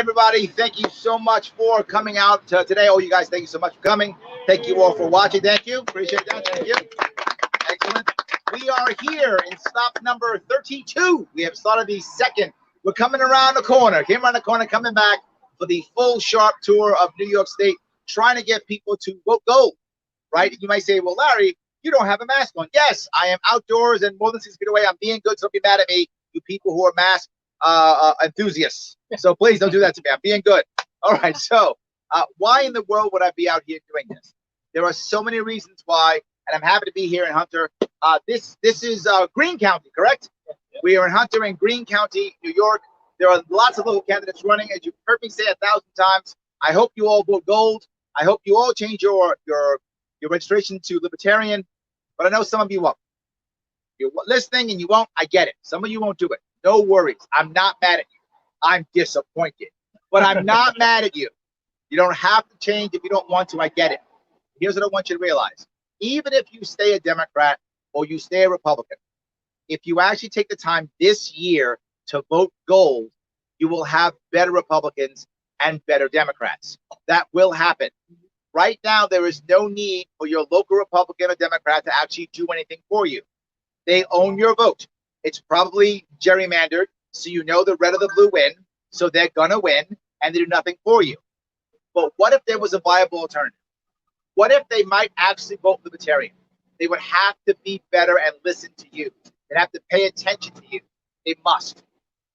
everybody. Thank you so much for coming out today. Oh, you guys, thank you so much for coming. Thank you all for watching. Thank you. Appreciate that. Thank you. Excellent. We are here in stop number 32. We have started the second. We're coming around the corner. Came around the corner, coming back for the full Sharpe tour of New York State, trying to get people to vote gold, right? You might say, well, Larry, you don't have a mask on. Yes, I am outdoors and more than 6 feet away. I'm being good, so don't be mad at me, you people who are mask enthusiasts. So please don't do that to me. I'm being good. All right, so why in the world would I be out here doing this? There are so many reasons why, and I'm happy to be here in Hunter. This is Greene County, correct? We are in Hunter in Greene County, New York. There are lots of local candidates running, as you've heard me say 1,000 times. I hope you all vote gold. I hope you all change your registration to Libertarian, but I know some of you won't. You're listening and you won't. I get it. Some of you won't do it. No worries. I'm not mad at you. I'm disappointed, but I'm not mad at you. You don't have to change if you don't want to. I get it. Here's what I want you to realize. Even if you stay a Democrat or you stay a Republican, if you actually take the time this year to vote gold, you will have better Republicans and better Democrats. That will happen. Right now, there is no need for your local Republican or Democrat to actually do anything for you. They own your vote. It's probably gerrymandered, so you know the red or the blue win, so they're going to win, and they do nothing for you. But what if there was a viable alternative? What if they might actually vote Libertarian? They would have to be better and listen to you. They'd have to pay attention to you. They must.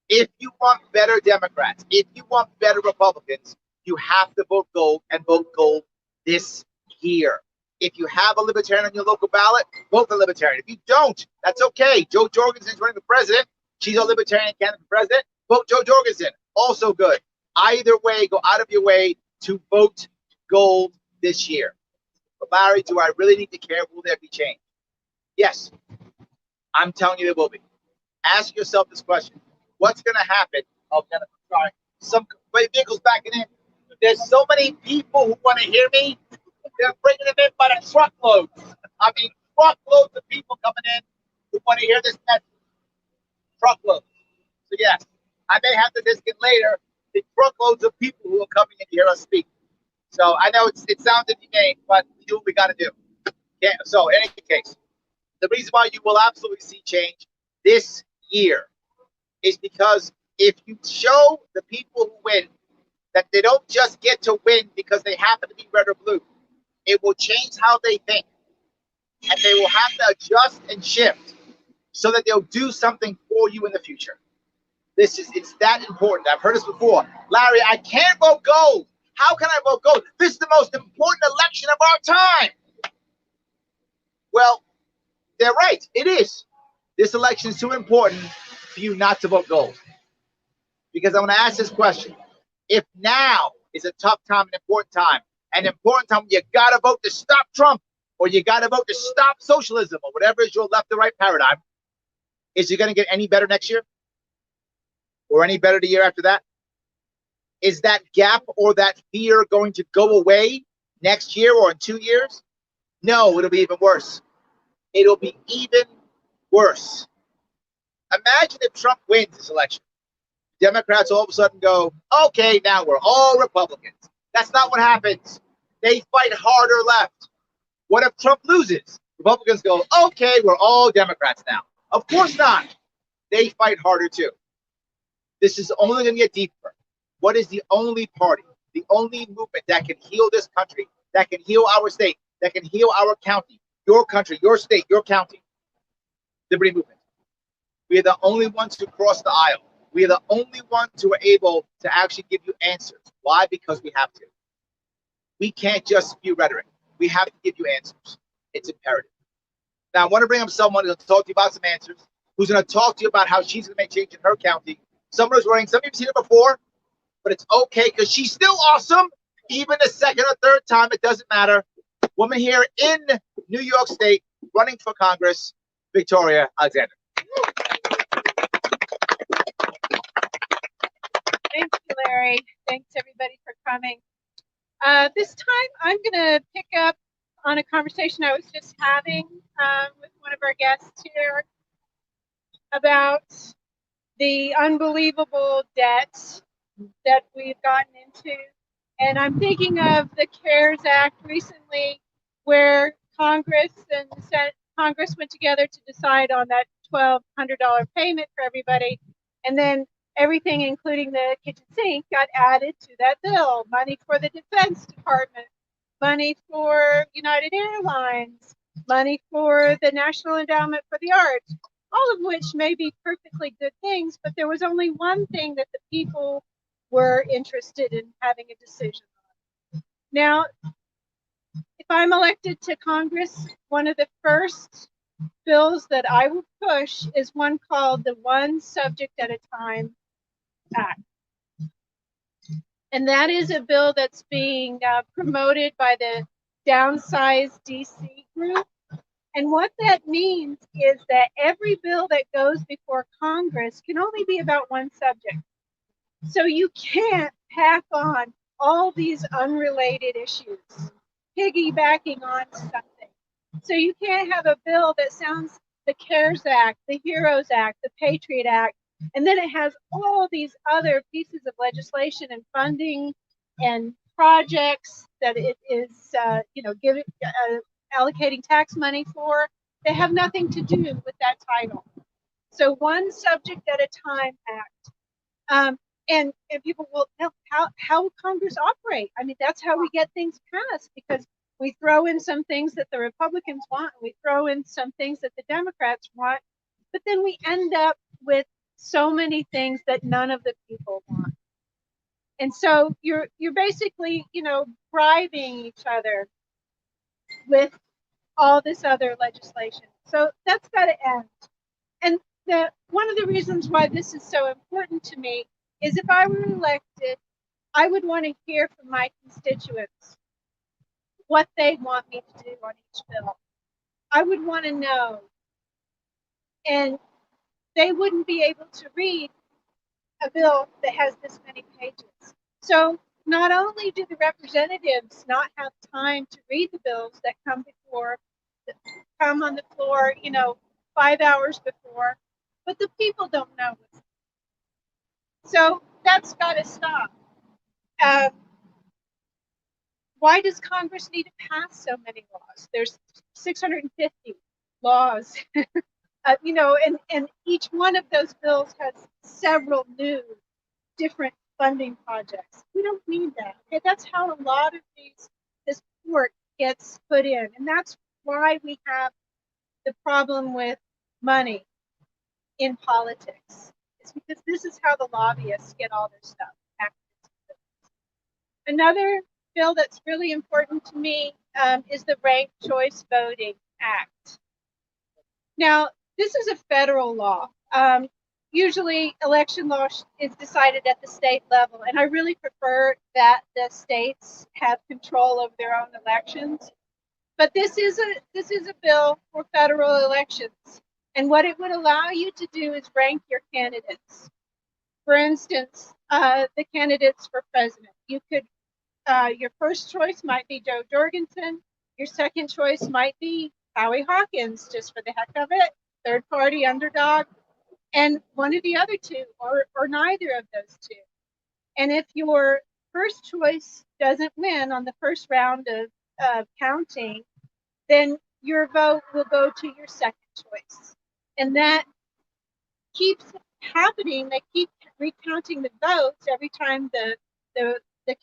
If you want better Democrats, if you want better Republicans, you have to vote gold and vote gold this year. If you have a Libertarian on your local ballot, vote for Libertarian. If you don't, that's okay. Jo Jorgensen's running for president. She's a Libertarian candidate for president. Vote Jo Jorgensen. Also good. Either way, go out of your way to vote gold this year. But Larry, do I really need to care? Will there be change? Yes. I'm telling you there will be. Ask yourself this question. What's going to happen? Oh, sorry. Some vehicles backing in. There's so many people who want to hear me. They're bringing them in by the truckloads. I mean, truckloads of people coming in who want to hear this message. Truckloads. So yes, I may have to disc it later. The truckloads of people who are coming in to hear us speak. So I know it sounds inhumane, but we do what we got to do. Yeah, so in any case, the reason why you will absolutely see change this year is because if you show the people who win that they don't just get to win because they happen to be red or blue, it will change how they think. And they will have to adjust and shift so that they'll do something for you in the future. It's that important. I've heard this before. Larry, I can't vote gold. How can I vote gold? This is the most important election of our time. Well, they're right. It is. This election is too important for you not to vote gold. Because I'm going to ask this question. If now is a tough time, an important time when you got to vote to stop Trump, or you got to vote to stop socialism, or whatever is your left or right paradigm, is it going to get any better next year? Or any better the year after that? Is that gap or that fear going to go away next year or in 2 years? No, it'll be even worse. It'll be even worse. Imagine if Trump wins this election. Democrats all of a sudden go, okay, now we're all Republicans. That's not what happens. They fight harder left. What if Trump loses? Republicans go, okay, we're all Democrats now. Of course not. They fight harder too. This is only going to get deeper. What is the only party, the only movement that can heal this country, that can heal our state, that can heal our county, your country, your state, your county? Liberty Movement. We are the only ones who cross the aisle. We are the only ones who are able to actually give you answers. Why? Because we have to. We can't just spew rhetoric. We have to give you answers. It's imperative. Now, I want to bring up someone who's going to talk to you about some answers, who's going to talk to you about how she's going to make change in her county. Someone who's wearing, some of you have seen her before, but it's okay because she's still awesome. Even the second or third time, it doesn't matter. Woman here in New York State, running for Congress, Victoria Alexander. Thank you, Larry. Thanks, everybody, for coming. This time, I'm going to pick up on a conversation I was just having with one of our guests here about the unbelievable debt that we've gotten into. And I'm thinking of the CARES Act recently, where Congress and the Senate, Congress went together to decide on that $1,200 payment for everybody. And then everything, including the kitchen sink, got added to that bill. Money for the Defense Department, money for United Airlines, money for the National Endowment for the Arts, all of which may be perfectly good things, but there was only one thing that the people were interested in having a decision on. Now, if I'm elected to Congress, one of the first bills that I will push is one called the One Subject at a Time Act. And that is a bill that's being promoted by the Downsize DC group. And what that means is that every bill that goes before Congress can only be about one subject. So you can't pack on all these unrelated issues, piggybacking on something. So you can't have a bill that sounds the CARES Act, the HEROES Act, the Patriot Act, and then it has all these other pieces of legislation and funding and projects that it is, giving, allocating tax money for. They have nothing to do with that title. So One Subject at a Time Act. And people will tell how Congress operate. I mean, that's how we get things passed, because we throw in some things that the Republicans want, and we throw in some things that the Democrats want, but then we end up with so many things that none of the people want. And so you're basically, bribing each other with all this other legislation. So that's got to end. And one of the reasons why this is so important to me is if I were elected, I would want to hear from my constituents what they want me to do on each bill. I would want to know. And they wouldn't be able to read a bill that has this many pages. So not only do the representatives not have time to read the bills that come on the floor, 5 hours before, but the people don't know. So that's got to stop. Why does Congress need to pass so many laws? There's 650 laws, and each one of those bills has several new different funding projects. We don't need that. Okay, that's how a lot of this work gets put in, and that's why we have the problem with money in politics. It's because this is how the lobbyists get all their stuff. Another bill that's really important to me is the Ranked Choice Voting Act. Now, this is a federal law. Usually, election law is decided at the state level, and I really prefer that the states have control over their own elections. But this is a bill for federal elections, and what it would allow you to do is rank your candidates. For instance, the candidates for president. You could your first choice might be Joe Jorgensen. Your second choice might be Howie Hawkins, just for the heck of it. Third party underdog. And one of the other two, or neither of those two. And if your first choice doesn't win on the first round of counting, then your vote will go to your second choice. And that keeps happening. They keep recounting the votes every time the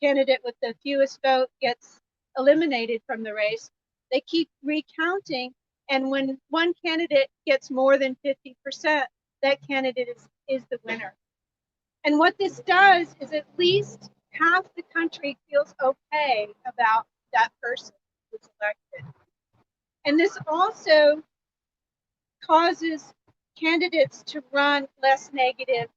candidate with the fewest vote gets eliminated from the race. They keep recounting, and when one candidate gets more than 50%, that candidate is the winner. And what this does is at least half the country feels okay about that person who's elected. And this also causes candidates to run less negative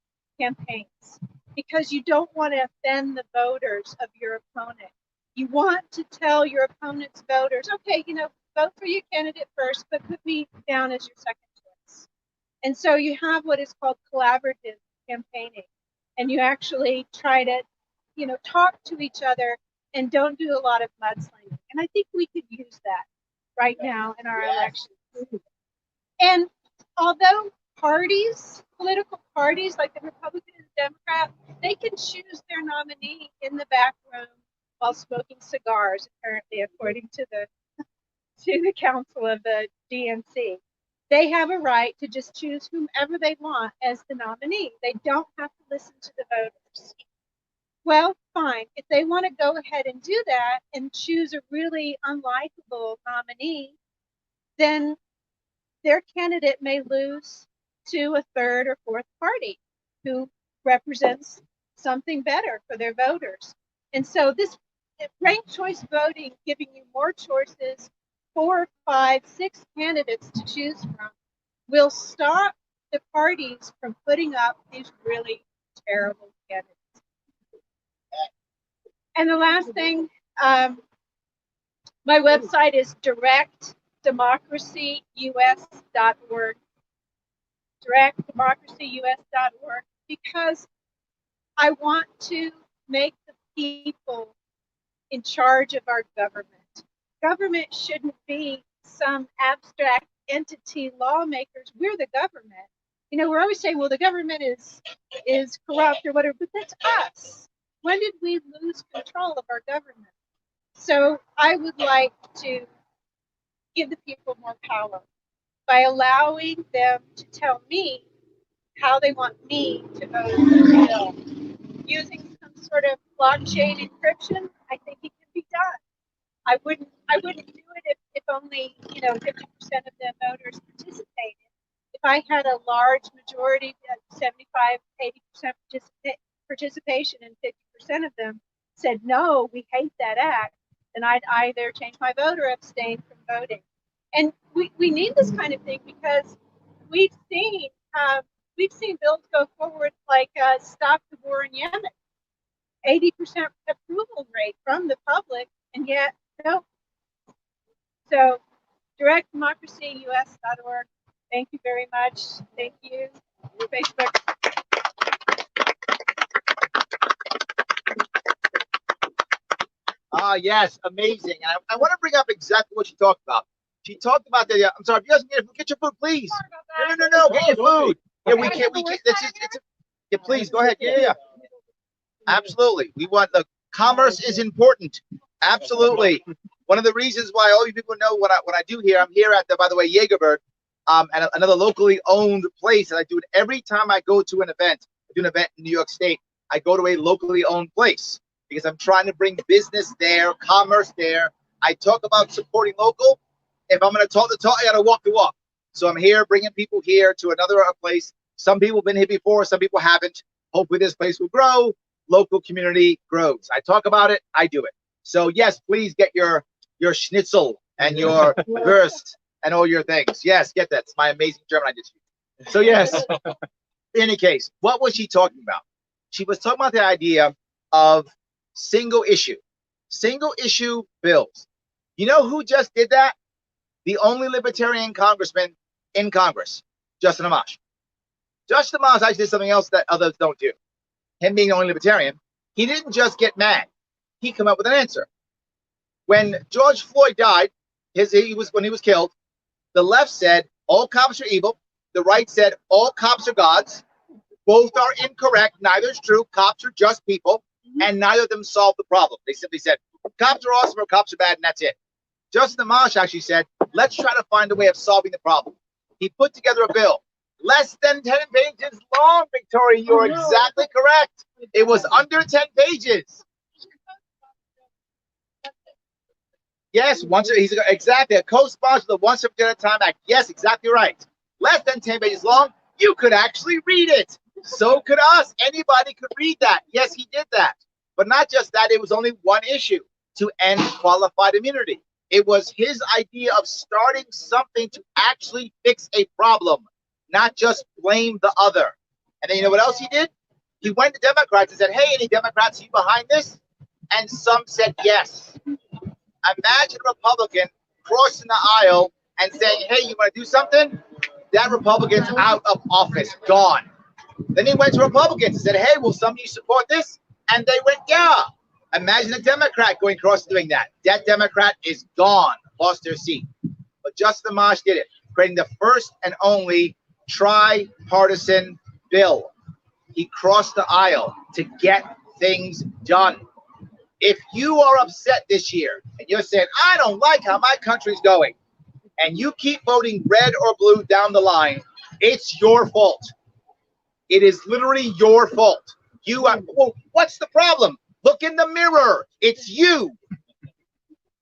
campaigns, because you don't want to offend the voters of your opponent. You want to tell your opponent's voters, okay, vote for your candidate first, but put me down as your second choice. And so you have what is called collaborative campaigning, and you actually try to, talk to each other and don't do a lot of mudslinging. And I think we could use that right now in our elections. And although political parties like the Republican and Democrat they can choose their nominee in the back room while smoking cigars, apparently, according to the council of the DNC. They have a right to just choose whomever they want as the nominee. They don't have to listen to the voters. Well, fine. If they want to go ahead and do that and choose a really unlikable nominee, then their candidate may lose to a third or fourth party who represents something better for their voters. And so this ranked choice voting, giving you more choices, 4, 5, 6 candidates to choose from, will stop the parties from putting up these really terrible candidates. And the last thing, my website is directdemocracyus.org. Directdemocracyus.org, because I want to make the people in charge of our government. Government shouldn't be some abstract entity, lawmakers. We're the government. You know, we're always saying, well, the government is corrupt or whatever, but that's us. When did we lose control of our government? So I would like to give the people more power by allowing them to tell me how they want me to vote the bill. Using some sort of blockchain encryption, I think it can be done. I wouldn't do it if only 50% of the voters participated. If I had a large majority, 75, 80% participation, and 50% of them said no, we hate that act, then I'd either change my vote or abstain from voting. And we need this kind of thing because we've seen bills go forward like stop the war in Yemen, 80% approval rate from the public, and yet no. So directdemocracyus.org. Thank you very much. Thank you. Facebook. Yes, amazing. I want to bring up exactly what she talked about. She talked about the. I'm sorry, if you guys can get your food, please. No, get your food. Yeah, we can't. Yeah, please go ahead. Yeah. Absolutely. We want commerce is important. Absolutely. One of the reasons why all you people know what I do here. I'm here at by the way, Jagerberg, and another locally owned place, and I do it every time I go to an event. I do an event in New York State. I go to a locally owned place because I'm trying to bring business there, commerce there. I talk about supporting local. If I'm going to talk the talk, I got to walk the walk. So I'm here bringing people here to another place. Some people have been here before, some people haven't. Hopefully this place will grow. Local community grows. I talk about it, I do it. So yes, please get your schnitzel and your wurst and all your things. Yes, get that. It's my amazing German I did speak. So yes, in any case, what was she talking about? She was talking about the idea of single issue bills. You know who just did that? The only libertarian congressman in Congress, Justin Amash. Justin Amash actually did something else that others don't do. Him being the only libertarian, he didn't just get mad. He came up with an answer. When George Floyd died, when he was killed, the left said all cops are evil. The right said all cops are gods. Both are incorrect. Neither is true. Cops are just people, and neither of them solved the problem. They simply said cops are awesome or cops are bad, and that's it. Justin Amash actually said, let's try to find a way of solving the problem. He put together a bill. Less than 10 pages long, Victoria. You're exactly correct. It was under 10 pages. Yes, he's exactly a co-sponsor of the One Step at a Time Act. Yes, exactly right. Less than 10 pages long. You could actually read it. So could us. Anybody could read that. Yes, he did that. But not just that. It was only one issue: to end qualified immunity. It was his idea of starting something to actually fix a problem, not just blame the other. And then you know what else he did? He went to Democrats and said, hey, any Democrats, are you behind this? And some said yes. Imagine a Republican crossing the aisle and saying, hey, you want to do something? That Republican's out of office, gone. Then he went to Republicans and said, hey, will some of you support this? And they went, yeah. Imagine a Democrat going across and doing that. That Democrat is gone, lost their seat. But Justin Amash did it, creating the first and only tripartisan bill. He crossed the aisle to get things done. If you are upset this year and you're saying, I don't like how my country's going, and you keep voting red or blue down the line, it's your fault. It is literally your fault. You are, well, what's the problem? Look in the mirror. It's you.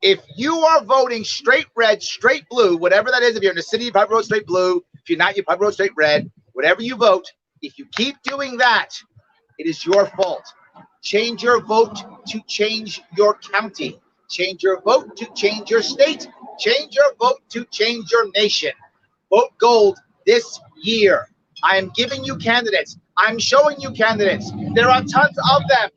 If you are voting straight red, straight blue, whatever that is, if you're in the city, you probably vote straight blue. If you're not, you probably vote straight red. Whatever you vote, if you keep doing that, it is your fault. Change your vote to change your county. Change your vote to change your state. Change your vote to change your nation. Vote gold this year. I am giving you candidates. I'm showing you candidates. There are tons of them.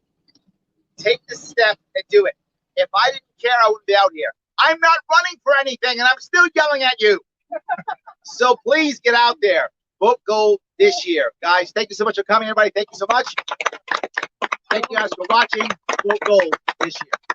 Take the step and do it. If I didn't care, I wouldn't be out here. I'm not running for anything, and I'm still yelling at you. So please get out there. Vote gold this year. Guys, thank you so much for coming, everybody. Thank you so much. Thank you guys for watching. Vote gold this year.